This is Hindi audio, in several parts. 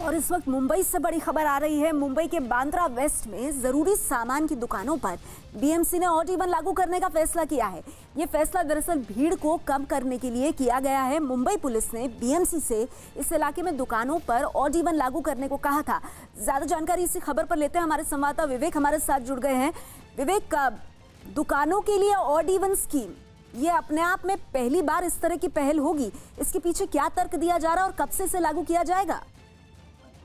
और इस वक्त मुंबई से बड़ी खबर आ रही है। मुंबई के बांद्रा वेस्ट में जरूरी सामान की दुकानों पर बीएमसी ने ऑड इवन लागू करने का फैसला किया है। ये फैसला दरअसल भीड़ को कम करने के लिए किया गया है। मुंबई पुलिस ने बीएमसी से इस इलाके में दुकानों पर ऑड इवन लागू करने को कहा था। ज्यादा जानकारी इसी खबर पर लेते हैं। हमारे संवाददाता विवेक हमारे साथ जुड़ गए हैं। विवेक, दुकानों के लिए ऑड इवन स्कीम ये अपने आप में पहली बार इस तरह की पहल होगी, इसके पीछे क्या तर्क दिया जा रहा है और कब से इसे लागू किया जाएगा?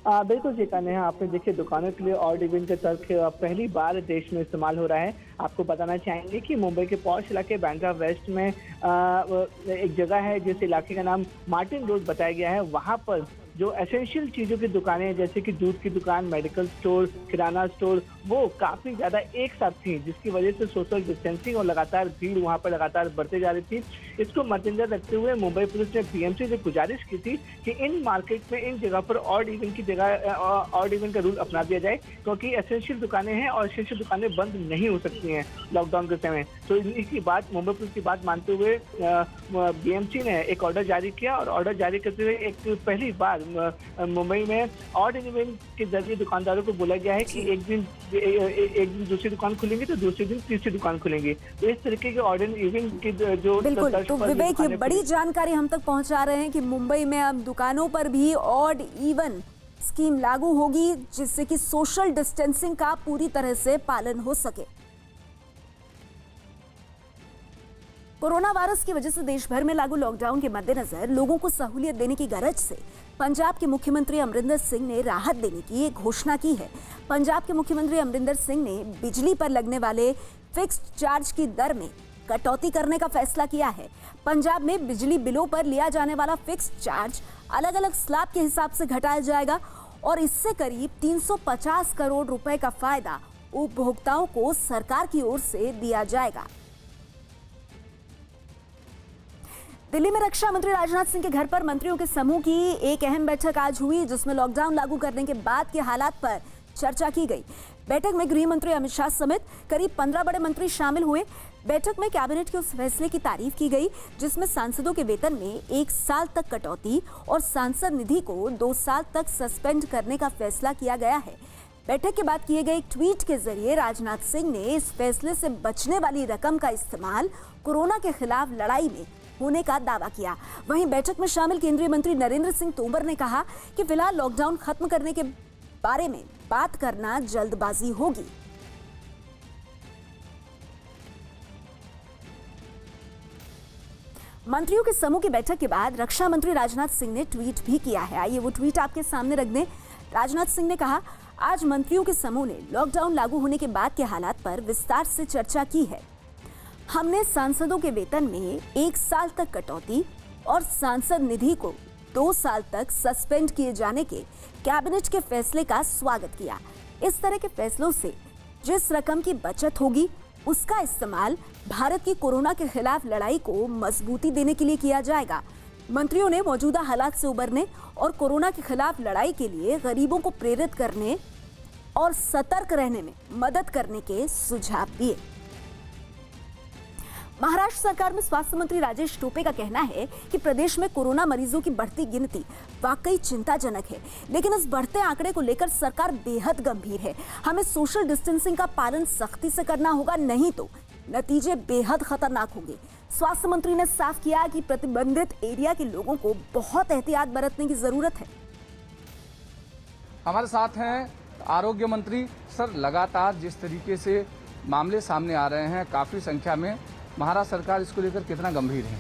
बिल्कुल जी नेहा, आपने देखिए दुकानों के लिए ऑड इवन का तर्क पहली बार देश में इस्तेमाल हो रहा है। आपको बताना चाहेंगे कि मुंबई के पॉश इलाके बांद्रा वेस्ट में एक जगह है जिस इलाके का नाम मार्टिन रोड बताया गया है। वहां पर जो एसेंशियल चीज़ों की दुकानें जैसे कि दूध की दुकान, मेडिकल स्टोर, किराना स्टोर, वो काफ़ी ज़्यादा एक साथ थी, जिसकी वजह से सोशल डिस्टेंसिंग और लगातार भीड़ वहां पर लगातार बढ़ते जा रही थी। इसको मद्देनजर रखते हुए मुंबई पुलिस ने बीएमसी से गुजारिश की थी कि इन मार्केट में इन जगह पर ऑड इवन की जगह ऑड इवन का रूल अपना दिया जाए, क्योंकि एसेंशियल दुकानें हैं और एसेंशियल दुकानें बंद नहीं हो सकती हैं लॉकडाउन के समय। तो इसकी बात मुंबई पुलिस की बात मानते हुए बीएमसी ने एक ऑर्डर जारी किया और ऑर्डर जारी करते हुए एक पहली बार मुंबई में ऑड इवन के जरिए दुकानदारों को बोला गया है कि एक दिन दूसरी दुकान खुलेंगी तो दूसरे दिन तीसरी दुकान खुलेंगी। तो इस तरीके के ऑड इवन की जो बिल्कुल, तो विवेक ये बड़ी जानकारी हम तक पहुंचा रहे हैं कि मुंबई में अब दुकानों पर भी ऑड इवन स्कीम लागू होगी, जिससे कि सोशल डिस्टेंसिंग का पूरी तरह से पालन हो सके। कोरोना वायरस की वजह से देश भर में लागू लॉकडाउन के मद्देनजर लोगों को सहूलियत देने की गरज से पंजाब के मुख्यमंत्री अमरिंदर सिंह ने राहत देने की एक घोषणा की है। पंजाब के मुख्यमंत्री अमरिंदर सिंह ने बिजली पर लगने वाले फिक्स्ड चार्ज की दर में कटौती करने का फैसला किया है। पंजाब में बिजली बिलों पर लिया जाने वाला फिक्स्ड चार्ज अलग अलग स्लैब के हिसाब से घटाया जाएगा और इससे करीब 350 करोड़ रुपए का फायदा उपभोक्ताओं को सरकार की ओर से दिया जाएगा। दिल्ली में रक्षा मंत्री राजनाथ सिंह के घर पर मंत्रियों के समूह की एक अहम बैठक आज हुई, जिसमें लॉकडाउन लागू करने के बाद के हालात पर चर्चा की गई। बैठक में गृह मंत्री अमित शाह समेत करीब 15 बड़े मंत्री शामिल हुए। बैठक में कैबिनेट के उस फैसले की तारीफ की गई जिसमें सांसदों के वेतन में 1 साल तक कटौती और सांसद निधि को 2 साल तक सस्पेंड करने का फैसला किया गया है। बैठक के बाद किए गए एक ट्वीट के जरिए राजनाथ सिंह ने इस फैसले से बचने वाली रकम का इस्तेमाल कोरोना के खिलाफ लड़ाई में होने का दावा किया। वहीं बैठक में शामिल केंद्रीय मंत्री नरेंद्र सिंह तोमर ने कहा कि फिलहाल लॉकडाउन खत्म करने के बारे में बात करना जल्दबाजी होगी। मंत्रियों के समूह की बैठक के बाद रक्षा मंत्री राजनाथ सिंह ने ट्वीट भी किया है। आइए वो ट्वीट आपके सामने रख दें। राजनाथ सिंह ने कहा, आज मंत्रियों के समूह ने लॉकडाउन लागू होने के बाद के हालात पर विस्तार से चर्चा की है। हमने सांसदों के वेतन में 1 साल तक कटौती और सांसद निधि को 2 साल तक सस्पेंड किए जाने के कैबिनेट के फैसले का स्वागत किया। इस तरह के फैसलों से जिस रकम की बचत होगी उसका इस्तेमाल भारत की कोरोना के खिलाफ लड़ाई को मजबूती देने के लिए किया जाएगा। मंत्रियों ने मौजूदा हालात से उबरने और कोरोना के खिलाफ लड़ाई के लिए गरीबों को प्रेरित करने और सतर्क रहने में मदद करने के सुझाव दिए। महाराष्ट्र सरकार में स्वास्थ्य मंत्री राजेश टोपे का कहना है कि प्रदेश में कोरोना मरीजों की बढ़ती गिनती वाकई चिंताजनक है, लेकिन इस बढ़ते आंकड़े को लेकर सरकार बेहद गंभीर है। हमें सोशल डिस्टेंसिंग का पालन सख्ती से करना होगा, नहीं तो नतीजे बेहद खतरनाक होंगे। स्वास्थ्य मंत्री ने साफ किया कि प्रतिबंधित एरिया के लोगों को बहुत एहतियात बरतने की जरूरत है। हमारे साथ हैं आरोग्य मंत्री। सर, लगातार जिस तरीके से मामले सामने आ रहे हैं काफी संख्या में, महाराष्ट्र सरकार इसको लेकर कितना गंभीर है?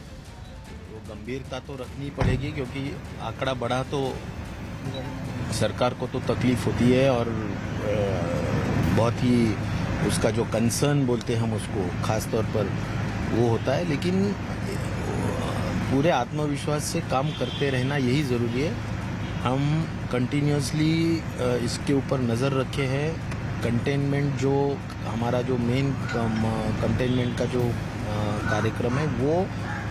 वो गंभीरता तो रखनी पड़ेगी, क्योंकि आंकड़ा बढ़ा तो सरकार को तो तकलीफ होती है और बहुत ही उसका जो कंसर्न बोलते हैं हम उसको खास तौर पर वो होता है। लेकिन पूरे आत्मविश्वास से काम करते रहना यही ज़रूरी है। हम कंटिन्यूसली इसके ऊपर नज़र रखे हैं। कंटेनमेंट जो हमारा जो मेन कंटेनमेंट का जो कार्यक्रम है वो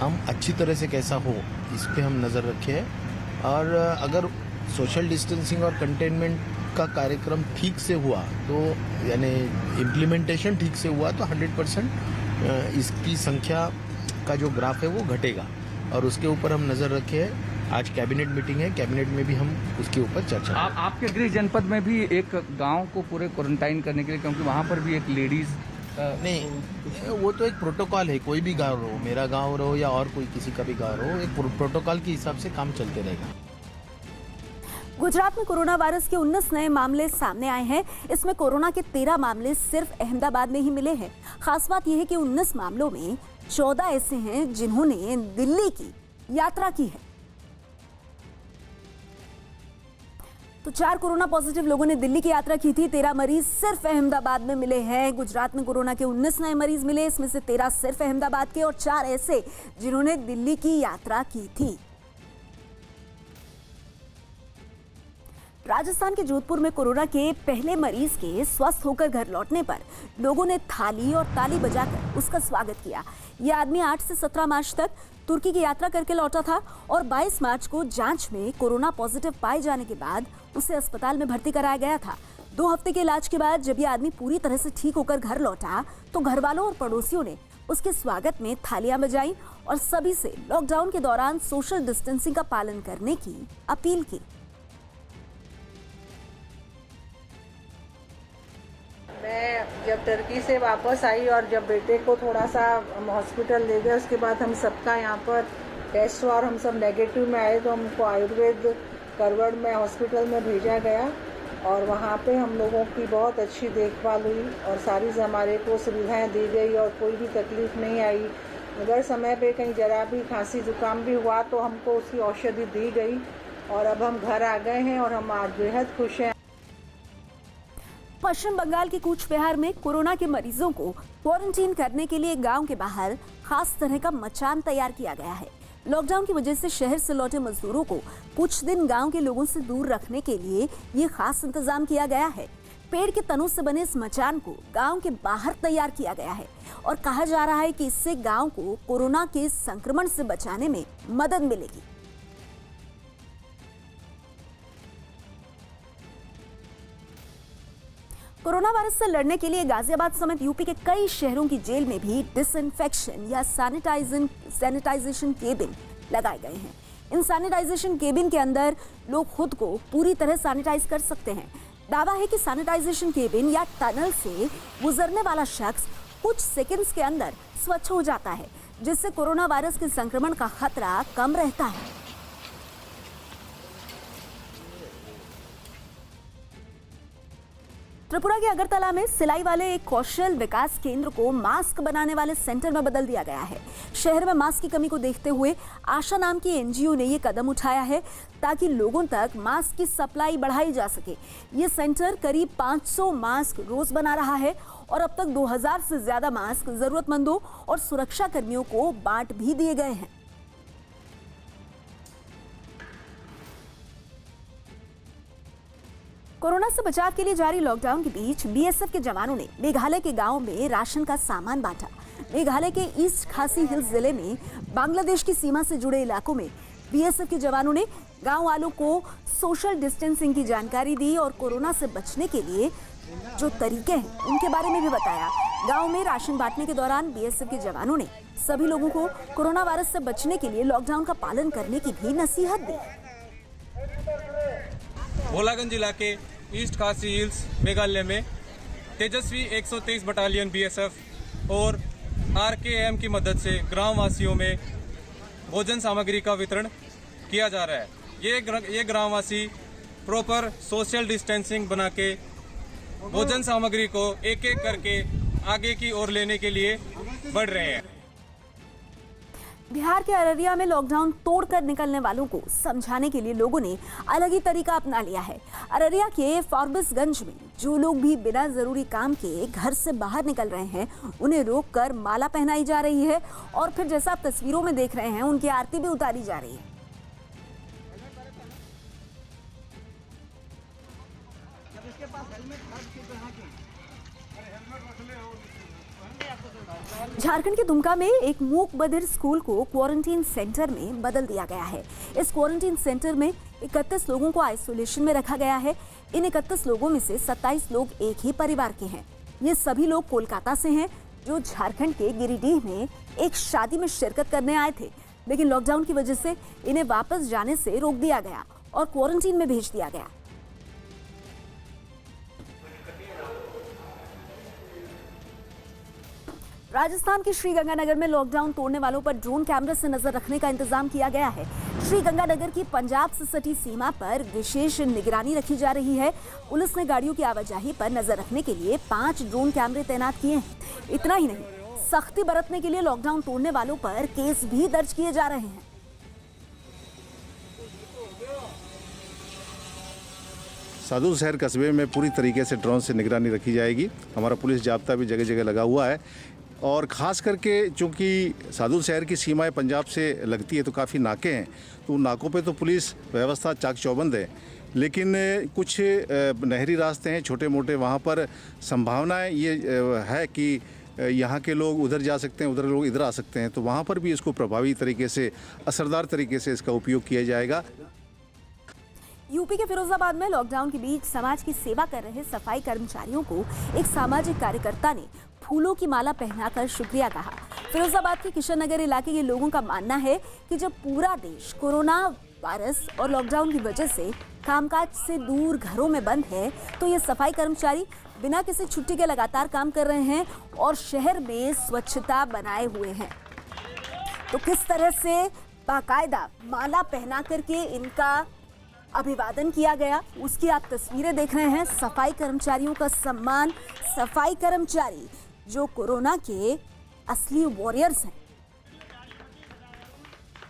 हम अच्छी तरह से कैसा हो इस पे हम नज़र रखे हैं। और अगर सोशल डिस्टेंसिंग और कंटेनमेंट का कार्यक्रम ठीक से हुआ तो यानी इम्प्लीमेंटेशन ठीक से हुआ तो 100% इसकी संख्या का जो ग्राफ है वो घटेगा और उसके ऊपर हम नज़र रखे हैं। आज कैबिनेट मीटिंग है, कैबिनेट में भी हम उसके ऊपर चर्चा आपके गृह जनपद में भी एक गांव को पूरे क्वारंटाइन करने के लिए, क्योंकि वहां पर भी एक लेडीज नहीं, वो तो एक प्रोटोकॉल है। कोई भी गांव रहो, मेरा गांव रहो या और कोई किसी का भी गांव रहो, एक प्रोटोकॉल के हिसाब से काम चलते रहेगा। गुजरात में कोरोना वायरस के 19 नए मामले सामने आए हैं। इसमें कोरोना के 13 मामले सिर्फ अहमदाबाद में ही मिले हैं। खास बात यह है कि 19 मामलों में 14 ऐसे हैं जिन्होंने दिल्ली की यात्रा की है। तो 4 कोरोना पॉजिटिव लोगों ने दिल्ली की यात्रा की थी। 13 मरीज सिर्फ अहमदाबाद में मिले हैं। गुजरात में कोरोना के 19 नए मरीज मिले, इसमें से 13 सिर्फ अहमदाबाद के और 4 ऐसे जिन्होंने दिल्ली की यात्रा की थी। राजस्थान के जोधपुर में कोरोना के पहले मरीज के स्वस्थ होकर घर लौटने पर लोगों ने थाली और ताली बजाकर उसका स्वागत किया। यह आदमी 8 से 17 मार्च तक तुर्की की यात्रा करके लौटा था और 22 मार्च को जांच में कोरोना पॉजिटिव पाए जाने के बाद उसे अस्पताल में भर्ती कराया गया था। 2 हफ्ते के इलाज के बाद जब यह आदमी पूरी तरह से ठीक होकर घर लौटा तो घर वालों और पड़ोसियों ने उसके स्वागत में थालियां बजाई और सभी से लॉकडाउन के दौरान सोशल डिस्टेंसिंग का पालन करने की अपील की। मैं जब टर्की से वापस आई और जब बेटे को थोड़ा सा हॉस्पिटल ले गए, उसके बाद हम सबका यहाँ पर टेस्ट हुआ और हम सब नेगेटिव में आए, तो हमको आयुर्वेद करवड़ में हॉस्पिटल में भेजा गया और वहाँ पे हम लोगों की बहुत अच्छी देखभाल हुई और सारी हमारे को सुविधाएं दी गई और कोई भी तकलीफ नहीं आई। अगर समय पे कहीं जरा भी खांसी जुकाम भी हुआ तो हमको उसकी औषधि दी गई और अब हम घर आ गए हैं और हम आज बेहद खुश हैं। पश्चिम बंगाल के कूच बिहार में कोरोना के मरीजों को क्वारंटीन करने के लिए गांव के बाहर खास तरह का मचान तैयार किया गया है। लॉकडाउन की वजह से शहर से लौटे मजदूरों को कुछ दिन गांव के लोगों से दूर रखने के लिए ये खास इंतजाम किया गया है। पेड़ के तनों से बने इस मचान को गांव के बाहर तैयार किया गया है और कहा जा रहा है कि इससे गांव को कोरोना के संक्रमण से बचाने में मदद मिलेगी। कोरोना वायरस से लड़ने के लिए गाजियाबाद समेत यूपी के कई शहरों की जेल में भी डिसइंफेक्शन या सैनिटाइजेशन केबिन लगाए गए हैं। इन सैनिटाइजेशन केबिन के अंदर लोग खुद को पूरी तरह सैनिटाइज कर सकते हैं। दावा है कि सैनिटाइजेशन केबिन या टनल से गुजरने वाला शख्स कुछ सेकंड्स के अंदर स्वच्छ हो जाता है, जिससे कोरोना वायरस के संक्रमण का खतरा कम रहता है। त्रिपुरा के अगरतला में सिलाई वाले एक कौशल विकास केंद्र को मास्क बनाने वाले सेंटर में बदल दिया गया है। शहर में मास्क की कमी को देखते हुए आशा नाम की एनजीओ ने ये कदम उठाया है ताकि लोगों तक मास्क की सप्लाई बढ़ाई जा सके। ये सेंटर करीब 500 मास्क रोज बना रहा है और अब तक 2000 से ज्यादा मास्क जरूरतमंदों और सुरक्षा कर्मियों को बांट भी दिए गए हैं। कोरोना से बचाव के लिए जारी लॉकडाउन के बीच बीएसएफ के जवानों ने मेघालय के गांव में राशन का सामान बांटा। मेघालय के ईस्ट खासी हिल्स जिले में बांग्लादेश की सीमा से जुड़े इलाकों में बीएसएफ के जवानों ने गांव वालों को सोशल डिस्टेंसिंग की जानकारी दी और कोरोना से बचने के लिए जो तरीके हैं उनके बारे में भी बताया। गांव में राशन बांटने के दौरान बीएसएफ के जवानों ने सभी लोगों को कोरोना वायरस से बचने के लिए लॉकडाउन का पालन करने की भी नसीहत दी। भोलागंज जिला के ईस्ट खासी हिल्स मेघालय में तेजस्वी 123 बटालियन बीएसएफ और आरकेएम की मदद से ग्राम वासियों में भोजन सामग्री का वितरण किया जा रहा है। ये ग्रामवासी प्रॉपर सोशल डिस्टेंसिंग बना के भोजन सामग्री को एक एक करके आगे की ओर लेने के लिए बढ़ रहे हैं। बिहार के अररिया में लॉकडाउन तोड़कर निकलने वालों को समझाने के लिए लोगों ने अलग ही तरीका अपना लिया है। अररिया के फॉरबिसगंज में जो लोग भी बिना जरूरी काम के घर से बाहर निकल रहे हैं उन्हें रोककर माला पहनाई जा रही है और फिर जैसा आप तस्वीरों में देख रहे हैं उनकी आरती भी उतारी जा रही है। झारखंड के दुमका में एक मूक बधिर स्कूल को क्वारंटीन सेंटर में बदल दिया गया है। इस क्वारंटीन सेंटर में 31 लोगों को आइसोलेशन में रखा गया है। इन 31 लोगों में से 27 लोग एक ही परिवार के हैं। ये सभी लोग कोलकाता से हैं जो झारखंड के गिरिडीह में एक शादी में शिरकत करने आए थे। लेकिन लॉकडाउन की वजह से इन्हें वापस जाने से रोक दिया गया और क्वारंटीन में भेज दिया गया। राजस्थान के श्रीगंगानगर में लॉकडाउन तोड़ने वालों पर ड्रोन कैमरे से नजर रखने का इंतजाम किया गया है। श्रीगंगानगर की पंजाब से सटी सीमा पर विशेष निगरानी रखी जा रही है। पुलिस ने गाड़ियों की आवाजाही पर नजर रखने के लिए 5 ड्रोन कैमरे तैनात किए हैं। इतना ही नहीं, सख्ती बरतने के लिए लॉकडाउन तोड़ने वालों पर केस भी दर्ज किए जा रहे हैं। सादुल शहर कस्बे में पूरी तरीके से ड्रोन से निगरानी रखी जाएगी। हमारा पुलिस जाब्ता भी जगह जगह लगा हुआ है और ख़ास करके चूँकि सादुल शहर की सीमाएं पंजाब से लगती है तो काफ़ी नाके हैं, तो उन नाकों पे तो पुलिस व्यवस्था चाक चौबंद है, लेकिन कुछ नहरी रास्ते हैं छोटे मोटे, वहाँ पर संभावनाएं ये है कि यहाँ के लोग उधर जा सकते हैं, उधर लोग इधर आ सकते हैं, तो वहाँ पर भी इसको प्रभावी तरीके से, असरदार तरीके से इसका उपयोग किया जाएगा। यूपी के फिरोजाबाद में लॉकडाउन के बीच समाज की सेवा कर रहे सफाई कर्मचारियों को एक सामाजिक कार्यकर्ता ने फूलों की माला पहनाकर शुक्रिया कहा। फिरोजाबाद के किशन नगर इलाके के लोगों का मानना है कि जब पूरा देश कोरोना वायरस और लॉकडाउन की वजह से कामकाज से दूर घरों में बंद है, तो ये सफाई कर्मचारी बिना किसी छुट्टी के लगातार काम कर रहे हैं और शहर में स्वच्छता बनाए हुए हैं। तो किस तरह से बाकायदा माला पहना करके इनका अभिवादन किया गया, उसकी आप तस्वीरें देख रहे हैं। सफाई कर्मचारियों का सम्मान, सफाई कर्मचारी जो कोरोना के असली वॉरियर्स हैं।